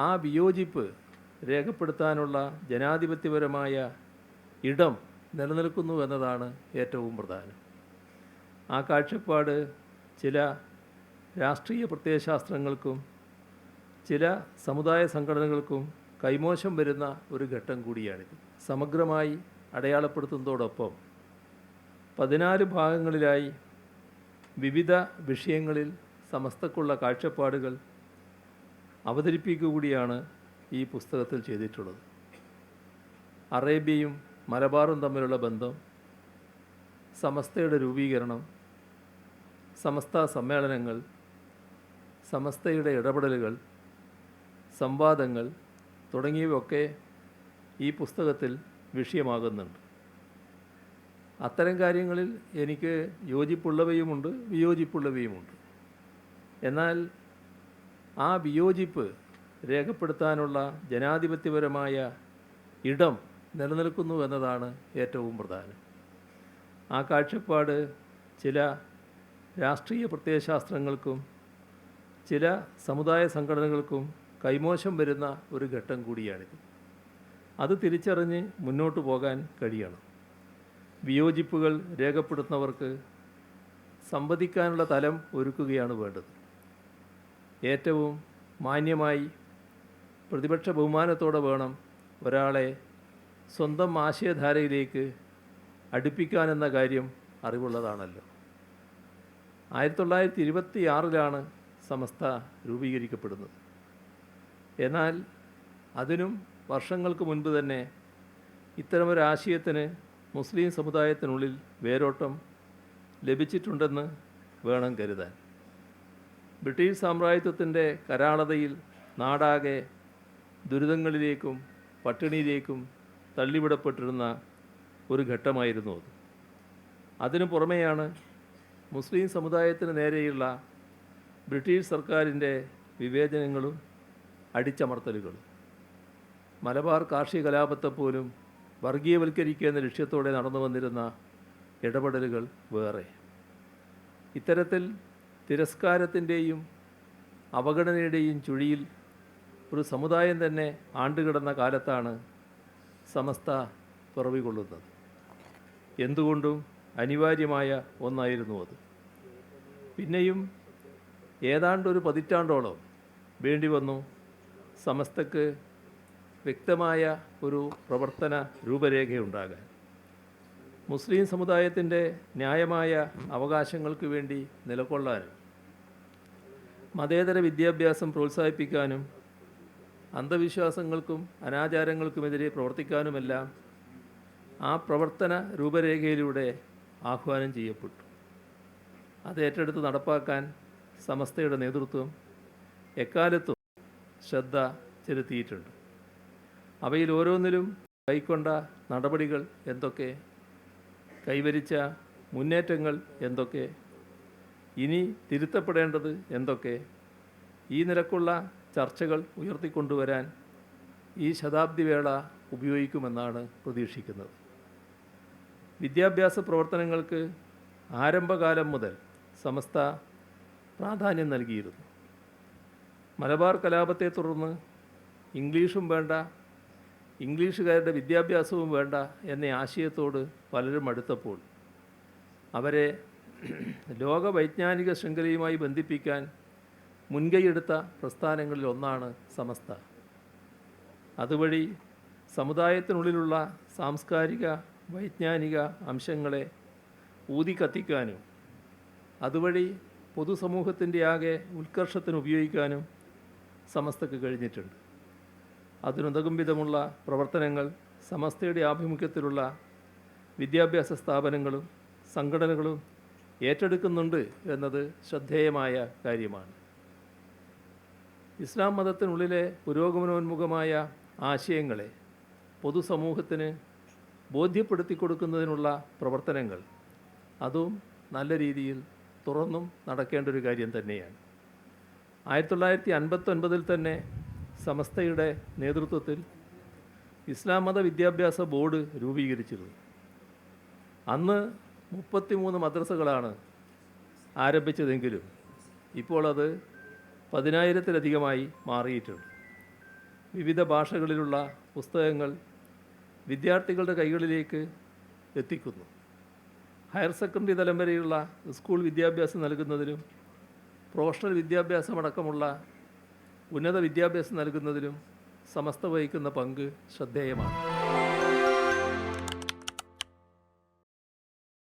ആ വിയോജിപ്പ് രേഖപ്പെടുത്താനുള്ള ജനാധിപത്യപരമായ ഇടം നിലനിൽക്കുന്നു എന്നതാണ് ഏറ്റവും പ്രധാനം. ആ കാഴ്ചപ്പാട് ചില രാഷ്ട്രീയ പ്രത്യയശാസ്ത്രങ്ങൾക്കും ചില സമുദായ സംഘടനകൾക്കും കൈമോശം വരുന്ന ഒരു ഘട്ടം കൂടിയാണിത്. സമഗ്രമായി അടയാളപ്പെടുത്തുന്നതോടൊപ്പം 14 ഭാഗങ്ങളിലായി വിവിധ വിഷയങ്ങളിൽ സമസ്തക്കുള്ള കാഴ്ചപ്പാടുകൾ അവതരിപ്പിക്കുക കൂടിയാണ് ഈ പുസ്തകത്തിൽ ചെയ്തിട്ടുള്ളത്. അറേബ്യയും മലബാറും തമ്മിലുള്ള ബന്ധം, സമസ്തയുടെ രൂപീകരണം, സമസ്ത സമ്മേളനങ്ങൾ, സമസ്തയുടെ ഇടപെടലുകൾ, സംവാദങ്ങൾ തുടങ്ങിയവയൊക്കെ ഈ പുസ്തകത്തിൽ വിഷയമാകുന്നുണ്ട്. അത്തരം കാര്യങ്ങളിൽ എനിക്ക് യോജിപ്പുള്ളവയുമുണ്ട്, വിയോജിപ്പുള്ളവയുമുണ്ട്. എന്നാൽ ആ വിയോജിപ്പ് രേഖപ്പെടുത്താനുള്ള ജനാധിപത്യപരമായ ഇടം നിലനിൽക്കുന്നു എന്നതാണ് ഏറ്റവും പ്രധാനം. ആ കാഴ്ചപ്പാട് ചില രാഷ്ട്രീയ പ്രത്യയശാസ്ത്രങ്ങൾക്കും ചില സമുദായ സംഘടനകൾക്കും കൈമോശം വരുന്ന ഒരു ഘട്ടം കൂടിയാണിത്. അത് തിരിച്ചറിഞ്ഞ് മുന്നോട്ട് പോകാൻ കഴിയണം. വിയോജിപ്പുകൾ രേഖപ്പെടുത്തുന്നവർക്ക് സംവദിക്കാനുള്ള തലം ഒരുക്കുകയാണ് വേണ്ടത്. ഏറ്റവും മാന്യമായി പ്രതിപക്ഷ ബഹുമാനത്തോടെ വേണം ഒരാളെ സ്വന്തം ആശയധാരയിലേക്ക് അടുപ്പിക്കാനെന്ന കാര്യം അറിവുള്ളതാണല്ലോ. 1926 സമസ്ത രൂപീകരിക്കപ്പെടുന്നത്. എന്നാൽ അതിനും വർഷങ്ങൾക്ക് മുൻപ് തന്നെ ഇത്തരമൊരാശയത്തിന് മുസ്ലിം സമുദായത്തിനുള്ളിൽ വേരോട്ടം ലഭിച്ചിട്ടുണ്ടെന്ന് വേണം കരുതാൻ. ബ്രിട്ടീഷ് സാമ്രാജ്യത്വത്തിൻ്റെ കരാളതയിൽ നാടാകെ ദുരിതങ്ങളിലേക്കും പട്ടിണിയിലേക്കും തള്ളിവിടപ്പെട്ടിരുന്ന ഒരു ഘട്ടമായിരുന്നു അത്. അതിനു പുറമെയാണ് മുസ്ലിം സമുദായത്തിന് നേരെയുള്ള ബ്രിട്ടീഷ് സർക്കാരിൻ്റെ വിവേചനങ്ങളും അടിച്ചമർത്തലുകളും. മലബാർ കാർഷിക കലാപത്തെപ്പോലും വർഗീയവൽക്കരിക്കുക എന്ന ലക്ഷ്യത്തോടെ നടന്നു വന്നിരുന്ന ഇടപെടലുകൾ വേറെ. ഇത്തരത്തിൽ തിരസ്കാരത്തിൻ്റെയും അവഗണനയുടെയും ചുഴിയിൽ ഒരു സമുദായം തന്നെ ആണ്ടുകിടന്ന കാലത്താണ് സമസ്ത പിറവികൊള്ളുന്നത്. എന്തുകൊണ്ടും അനിവാര്യമായ ഒന്നായിരുന്നു അത്. പിന്നെയും ഏതാണ്ടൊരു പതിറ്റാണ്ടോളം വേണ്ടി വന്നു സമസ്തക്ക് വ്യക്തമായ ഒരു പ്രവർത്തന രൂപരേഖയുണ്ടാകാൻ. മുസ്ലിം സമുദായത്തിൻ്റെ ന്യായമായ അവകാശങ്ങൾക്ക് വേണ്ടി നിലകൊള്ളാനും മതേതര വിദ്യാഭ്യാസം പ്രോത്സാഹിപ്പിക്കാനും അന്ധവിശ്വാസങ്ങൾക്കും അനാചാരങ്ങൾക്കുമെതിരെ പ്രവർത്തിക്കാനുമെല്ലാം ആ പ്രവർത്തന രൂപരേഖയിലൂടെ ആഹ്വാനം ചെയ്യപ്പെട്ടു. അത് ഏറ്റെടുത്ത് നടപ്പാക്കാൻ സമസ്തയുടെ നേതൃത്വം എക്കാലത്തും ശ്രദ്ധ ചെലുത്തിയിട്ടുണ്ട്. അവയിൽ ഓരോന്നിലും കൈക്കൊണ്ട നടപടികൾ എന്തൊക്കെ, കൈവരിച്ച മുന്നേറ്റങ്ങൾ എന്തൊക്കെ, ഇനി തിരുത്തപ്പെടേണ്ടത് എന്തൊക്കെ, ഈ നിലക്കുള്ള ചർച്ചകൾ ഉയർത്തിക്കൊണ്ടുവരാൻ ഈ ശതാബ്ദി വേള ഉപയോഗിക്കുമെന്നാണ് പ്രതീക്ഷിക്കുന്നത്. വിദ്യാഭ്യാസ പ്രവർത്തനങ്ങൾക്ക് ആരംഭകാലം മുതൽ സമസ്ത പ്രാധാന്യം നൽകിയിരുന്നു. മലബാർ കലാപത്തെ തുടർന്ന് ഇംഗ്ലീഷും വേണ്ട, ഇംഗ്ലീഷുകാരുടെ വിദ്യാഭ്യാസവും വേണ്ട എന്ന ആശയത്തോട് പലരും അടുത്തപ്പോൾ അവരെ ലോക വൈജ്ഞാനിക ശൃംഖലയുമായി ബന്ധിപ്പിക്കാൻ മുൻകൈയെടുത്ത പ്രസ്ഥാനങ്ങളിൽ ഒന്നാണ് സമസ്ത. അതുവഴി സമുദായത്തിനുള്ളിലുള്ള സാംസ്കാരിക വൈജ്ഞാനിക അംശങ്ങളെ ഊതിക്കത്തിക്കാനും അതുവഴി പൊതുസമൂഹത്തിൻ്റെ ആകെ ഉത്കർഷത്തിന് ഉപയോഗിക്കാനും സമസ്തക്ക് കഴിഞ്ഞിട്ടുണ്ട്. അതിനുതകും വിധമുള്ള പ്രവർത്തനങ്ങൾ സമസ്തയുടെ ആഭിമുഖ്യത്തിലുള്ള വിദ്യാഭ്യാസ സ്ഥാപനങ്ങളും സംഘടനകളും ഏറ്റെടുക്കുന്നുണ്ട് എന്നത് ശ്രദ്ധേയമായ കാര്യമാണ്. ഇസ്ലാം മതത്തിനുള്ളിലെ പുരോഗമനോന്മുഖമായ ആശയങ്ങളെ പൊതുസമൂഹത്തിന് ബോധ്യപ്പെടുത്തി കൊടുക്കുന്നതിനുള്ള പ്രവർത്തനങ്ങൾ അതും നല്ല രീതിയിൽ തുറന്നും നടക്കേണ്ട ഒരു കാര്യം തന്നെയാണ്. 1959 തന്നെ സമസ്തയുടെ നേതൃത്വത്തിൽ ഇസ്ലാം മത വിദ്യാഭ്യാസ ബോർഡ് രൂപീകരിച്ചിരുന്നു. അന്ന് 33 മദ്രസകളാണ് ആരംഭിച്ചതെങ്കിലും ഇപ്പോൾ അത് 10,000-ലധികമായി മാറിയിട്ടുണ്ട്. വിവിധ ഭാഷകളിലുള്ള പുസ്തകങ്ങൾ വിദ്യാർത്ഥികളുടെ കൈകളിലേക്ക് എത്തിക്കുന്നു. ഹയർ സെക്കൻഡറി തലം വരെയുള്ള സ്കൂൾ വിദ്യാഭ്യാസം നൽകുന്നതിലും പ്രൊഫഷണൽ വിദ്യാഭ്യാസമടക്കമുള്ള ഉന്നത വിദ്യാഭ്യാസം നൽകുന്നതിലും സമസ്ത വഹിക്കുന്ന പങ്ക് ശ്രദ്ധേയമാണ്.